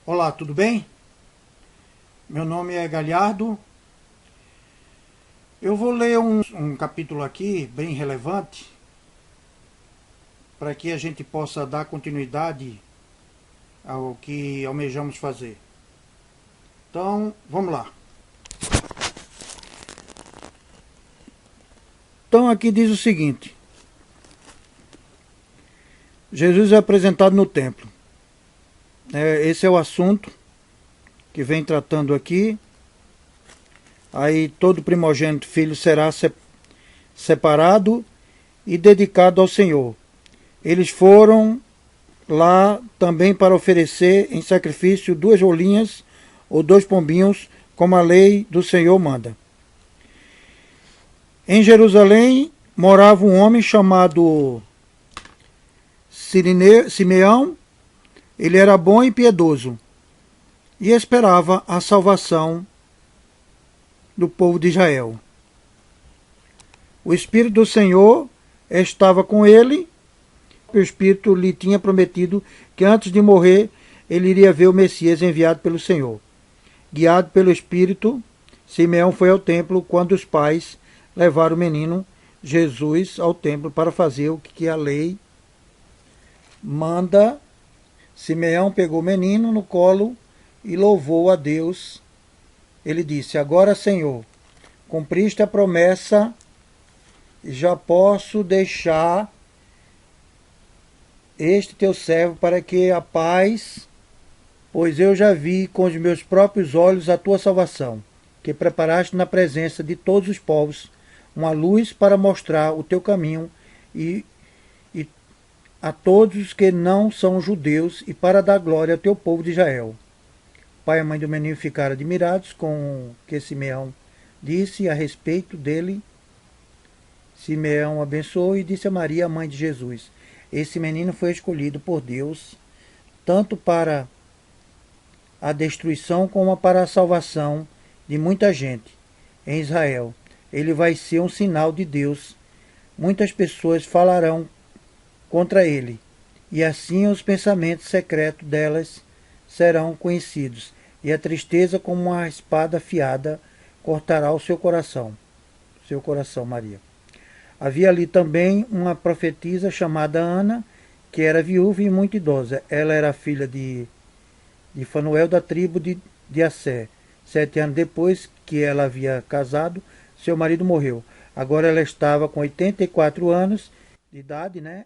Olá, tudo bem? Meu nome é Galhardo. Eu vou ler um capítulo aqui bem relevante para que a gente possa dar continuidade ao que almejamos fazer. Então, vamos lá. Então, aqui diz o seguinte: Jesus é apresentado no templo. Esse é o assunto que vem tratando aqui. Aí, todo primogênito filho será separado e dedicado ao Senhor. Eles foram lá também para oferecer em sacrifício 2 rolinhas ou 2 pombinhos, como a lei do Senhor manda. Em Jerusalém morava um homem chamado Simeão. Ele era bom e piedoso e esperava a salvação do povo de Israel. O Espírito do Senhor estava com ele. O Espírito lhe tinha prometido que antes de morrer ele iria ver o Messias enviado pelo Senhor. Guiado pelo Espírito, Simeão foi ao templo quando os pais levaram o menino Jesus ao templo para fazer o que a lei manda. Simeão pegou o menino no colo e louvou a Deus. Ele disse: Agora, Senhor, cumpriste a promessa, já posso deixar este teu servo para que a paz, pois eu já vi com os meus próprios olhos a tua salvação, que preparaste na presença de todos os povos, uma luz para mostrar o teu caminho e a todos os que não são judeus e para dar glória ao teu povo de Israel. O pai e a mãe do menino ficaram admirados com o que Simeão disse a respeito dele. Simeão abençoou e disse a Maria, a mãe de Jesus: Esse menino foi escolhido por Deus, tanto para a destruição como para a salvação de muita gente em Israel. Ele vai ser um sinal de Deus. Muitas pessoas falarão contra ele, e assim os pensamentos secretos delas serão conhecidos, e a tristeza como uma espada afiada cortará o seu coração. Seu coração, Maria. Havia ali também uma profetisa chamada Ana, que era viúva e muito idosa. Ela era filha de Fanuel, da tribo de Assé. 7 anos depois que ela havia casado, seu marido morreu. Agora ela estava com 84 anos de idade, né?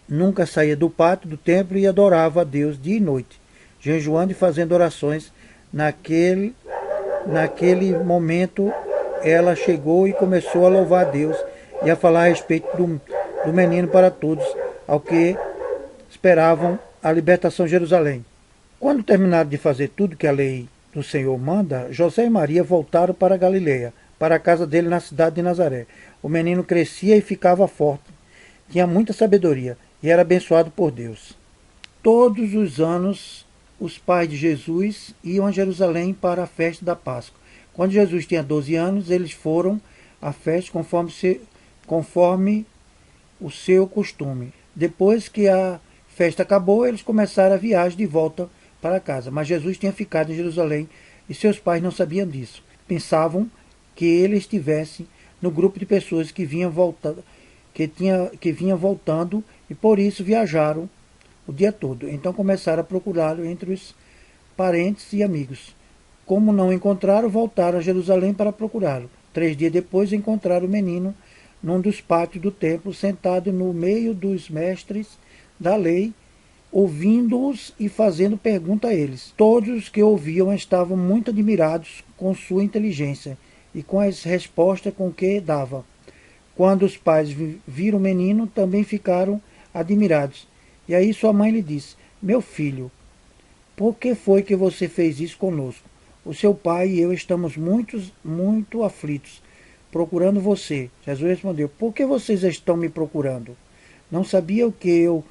Nunca saía do pátio do templo e adorava a Deus dia e noite, jejuando e fazendo orações. Naquele momento ela chegou e começou a louvar a Deus e a falar a respeito do menino para todos, ao que esperavam a libertação de Jerusalém. Quando terminaram de fazer tudo que a lei do Senhor manda, José e Maria voltaram para Galileia, para a casa dele na cidade de Nazaré. O menino crescia e ficava forte, tinha muita sabedoria e era abençoado por Deus. Todos os anos, os pais de Jesus iam a Jerusalém para a festa da Páscoa. Quando Jesus tinha 12 anos, eles foram à festa conforme o seu costume. Depois que a festa acabou, eles começaram a viagem de volta para casa. Mas Jesus tinha ficado em Jerusalém e seus pais não sabiam disso. Pensavam que ele estivesse no grupo de pessoas que vinha voltando e por isso viajaram o dia todo. Então começaram a procurá-lo entre os parentes e amigos. Como não encontraram, voltaram a Jerusalém para procurá-lo. 3 dias depois encontraram o menino num dos pátios do templo, sentado no meio dos mestres da lei, ouvindo-os e fazendo pergunta a eles. Todos os que ouviam estavam muito admirados com sua inteligência e com as respostas com que dava. Quando os pais viram o menino, também ficaram admirados. E aí sua mãe lhe disse: Meu filho, por que foi que você fez isso conosco? O seu pai e eu estamos muito aflitos, procurando você. Jesus respondeu: Por que vocês estão me procurando? Não sabiam que eu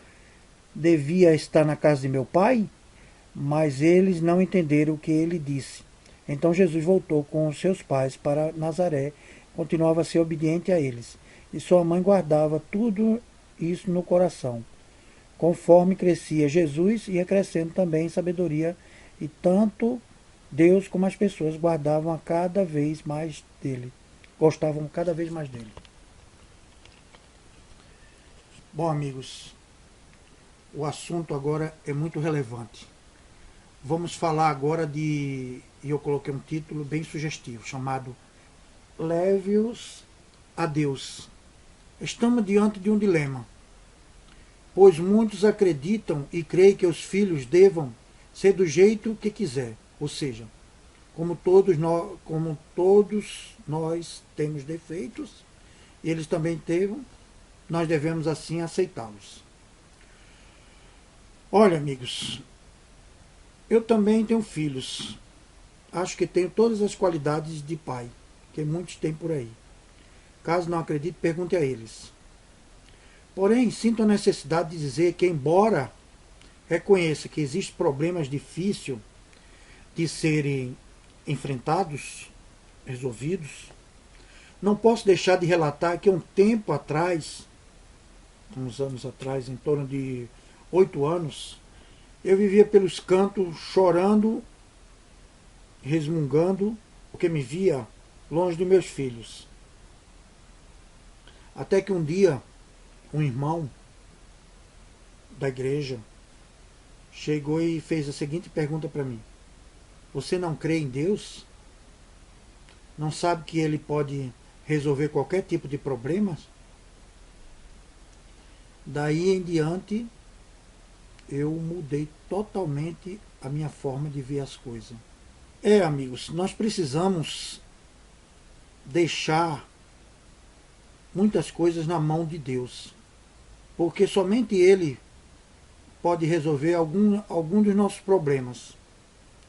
devia estar na casa de meu pai? Mas eles não entenderam o que ele disse. Então Jesus voltou com os seus pais para Nazaré, continuava a ser obediente a eles. E sua mãe guardava tudo isso no coração. Conforme crescia Jesus, ia crescendo também em sabedoria, e tanto Deus como as pessoas guardavam a cada vez mais dele, gostavam cada vez mais dele. Bom, amigos, o assunto agora é muito relevante. Vamos falar agora e eu coloquei um título bem sugestivo, chamado Leve-os a Deus. Estamos diante de um dilema, pois muitos acreditam e creem que os filhos devam ser do jeito que quiser, ou seja, como todos nós temos defeitos, e eles também têm, nós devemos assim aceitá-los. Olha, amigos, eu também tenho filhos. Acho que tenho todas as qualidades de pai, que muitos têm por aí. Caso não acredite, pergunte a eles. Porém, sinto a necessidade de dizer que, embora reconheça que existem problemas difíceis de serem enfrentados, resolvidos, não posso deixar de relatar que um tempo atrás, uns anos atrás, em torno de 8 anos, eu vivia pelos cantos chorando, resmungando, porque me via longe dos meus filhos. Até que um dia, um irmão da igreja chegou e fez a seguinte pergunta para mim: você não crê em Deus? Não sabe que Ele pode resolver qualquer tipo de problema? Daí em diante, eu mudei totalmente a minha forma de ver as coisas. Amigos, nós precisamos deixar muitas coisas na mão de Deus, porque somente Ele pode resolver algum dos nossos problemas,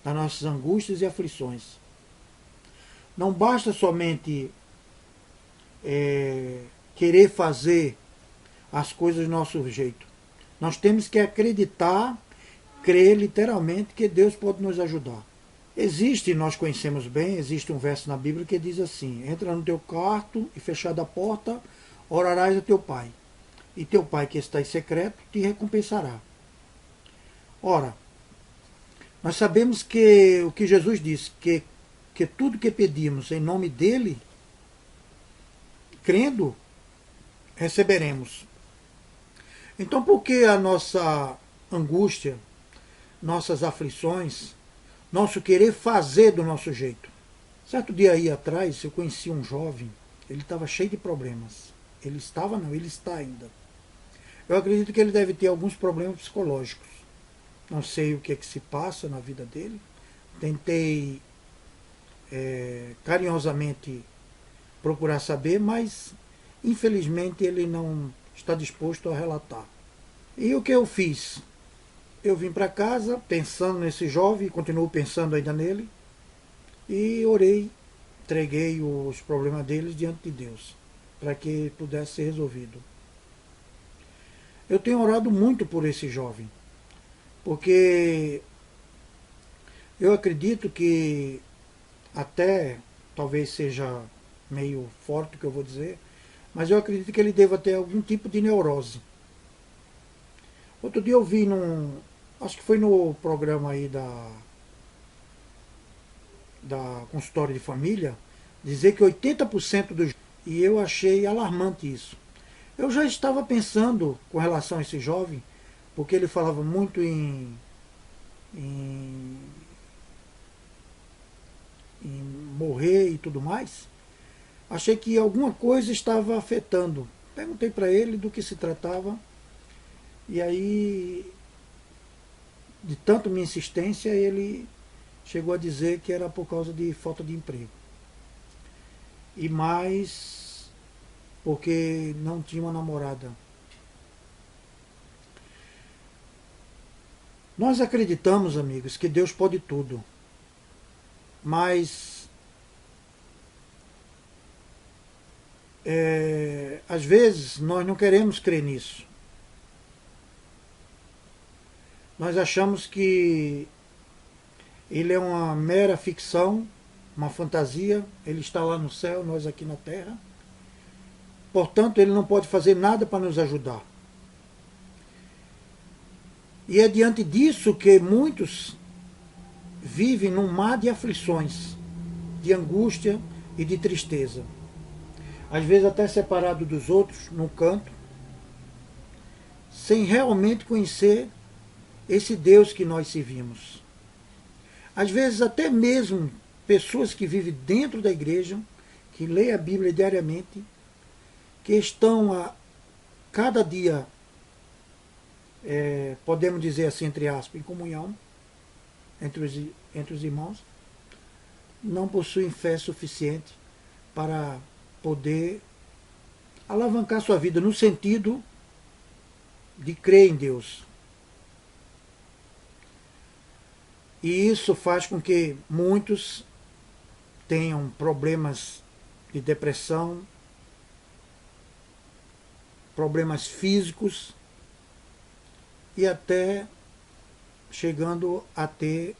das nossas angústias e aflições. Não basta somente querer fazer as coisas do nosso jeito. Nós temos que acreditar, crer literalmente que Deus pode nos ajudar. Nós conhecemos bem, existe um verso na Bíblia que diz assim: entra no teu quarto e fechada a porta, orarás a teu pai. E teu pai que está em secreto te recompensará. Ora, nós sabemos que o que Jesus disse, que tudo que pedimos em nome dele, crendo, receberemos. Então, por que a nossa angústia, nossas aflições, nosso querer fazer do nosso jeito? Certo dia aí atrás, eu conheci um jovem, ele estava cheio de problemas. Ele está ainda. Eu acredito que ele deve ter alguns problemas psicológicos. Não sei o que é que se passa na vida dele. Tentei carinhosamente procurar saber, mas infelizmente ele não está disposto a relatar. E o que eu fiz? Eu vim para casa pensando nesse jovem, continuo pensando ainda nele, e orei, entreguei os problemas deles diante de Deus, para que pudesse ser resolvido. Eu tenho orado muito por esse jovem, porque eu acredito que, até talvez seja meio forte o que eu vou dizer, mas eu acredito que ele deva ter algum tipo de neurose. Outro dia eu vi acho que foi no programa aí da consultório de família, dizer que 80% dos... E eu achei alarmante isso. Eu já estava pensando com relação a esse jovem, porque ele falava muito em morrer e tudo mais. Achei que alguma coisa estava afetando. Perguntei para ele do que se tratava. E aí, de tanto minha insistência, ele chegou a dizer que era por causa de falta de emprego. E mais porque não tinha uma namorada. Nós acreditamos, amigos, que Deus pode tudo. Mas às vezes nós não queremos crer nisso. Nós achamos que ele é uma mera ficção, uma fantasia, ele está lá no céu, nós aqui na terra. Portanto, ele não pode fazer nada para nos ajudar. E é diante disso que muitos vivem num mar de aflições, de angústia e de tristeza. Às vezes até separado dos outros, num canto, sem realmente conhecer esse Deus que nós servimos. Às vezes até mesmo pessoas que vivem dentro da igreja, que leem a Bíblia diariamente, que estão a cada dia, podemos dizer assim, entre aspas, em comunhão entre os irmãos, não possuem fé suficiente para poder alavancar sua vida no sentido de crer em Deus. E isso faz com que muitos tenham problemas de depressão, problemas físicos e até chegando a ter,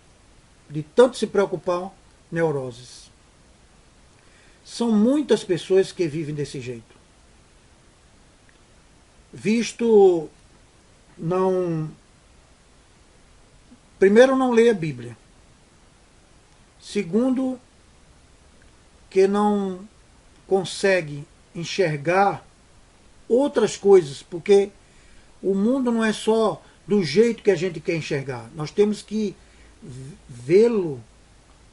de tanto se preocupar, neuroses. São muitas pessoas que vivem desse jeito. Visto não... Primeiro, não lê a Bíblia. Segundo, que não consegue enxergar outras coisas, porque o mundo não é só do jeito que a gente quer enxergar. Nós temos que vê-lo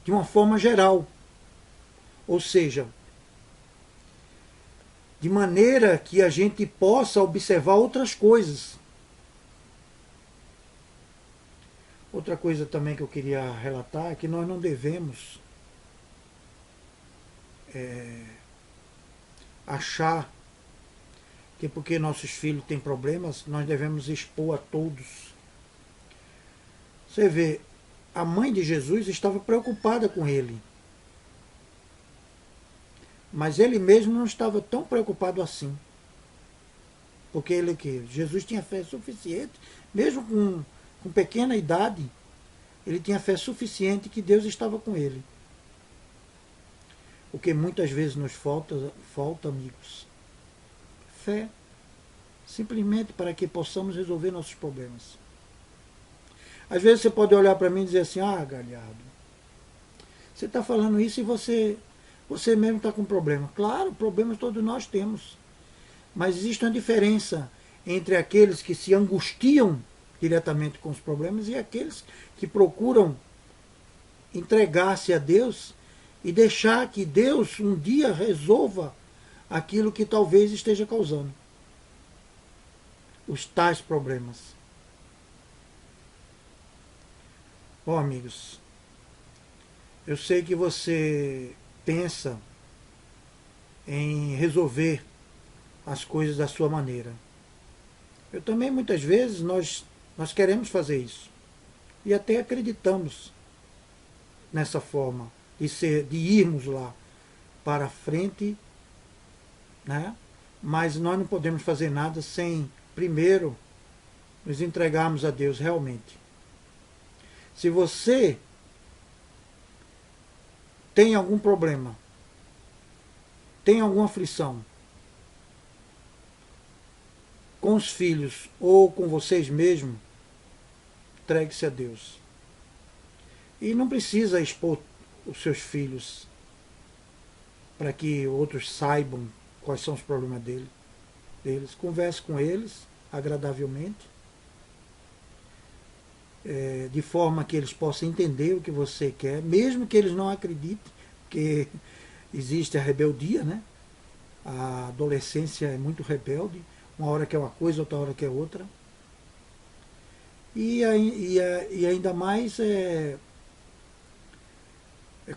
de uma forma geral. Ou seja, de maneira que a gente possa observar outras coisas. Outra coisa também que eu queria relatar é que nós não devemos achar que porque nossos filhos têm problemas, nós devemos expor a todos. Você vê, a mãe de Jesus estava preocupada com ele. Mas ele mesmo não estava tão preocupado assim. Porque Jesus tinha fé suficiente, mesmo com pequena idade, ele tinha fé suficiente que Deus estava com ele. O que muitas vezes nos falta, amigos, fé, simplesmente para que possamos resolver nossos problemas. Às vezes você pode olhar para mim e dizer assim, Galhardo, você está falando isso e você mesmo está com problema. Claro, problemas todos nós temos. Mas existe uma diferença entre aqueles que se angustiam diretamente com os problemas e aqueles que procuram entregar-se a Deus e deixar que Deus um dia resolva aquilo que talvez esteja causando os tais problemas. Bom, amigos, eu sei que você pensa em resolver as coisas da sua maneira. Eu também, muitas vezes, nós queremos fazer isso. E até acreditamos nessa forma de irmos lá para frente, né? Mas nós não podemos fazer nada sem, primeiro, nos entregarmos a Deus realmente. Se você tem algum problema, tem alguma aflição com os filhos ou com vocês mesmos, entregue-se a Deus. E não precisa expor os seus filhos para que outros saibam quais são os problemas deles. Converse com eles agradavelmente, de forma que eles possam entender o que você quer, mesmo que eles não acreditem, porque existe a rebeldia, né? A adolescência é muito rebelde, uma hora quer uma coisa, outra hora quer outra. E ainda mais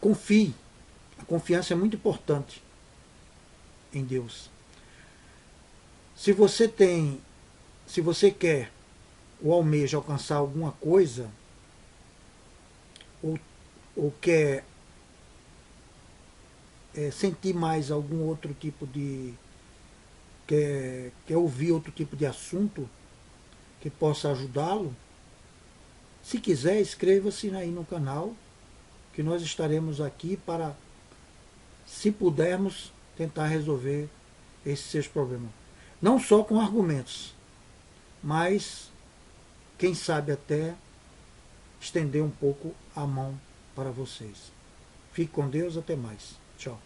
confie. A confiança é muito importante em Deus. Se você quer ou almeja alcançar alguma coisa, ou quer sentir mais algum outro tipo de... quer ouvir outro tipo de assunto que possa ajudá-lo, se quiser, inscreva-se aí no canal, que nós estaremos aqui para, se pudermos, tentar resolver esses seus problemas. Não só com argumentos, mas quem sabe até estender um pouco a mão para vocês. Fique com Deus, até mais. Tchau.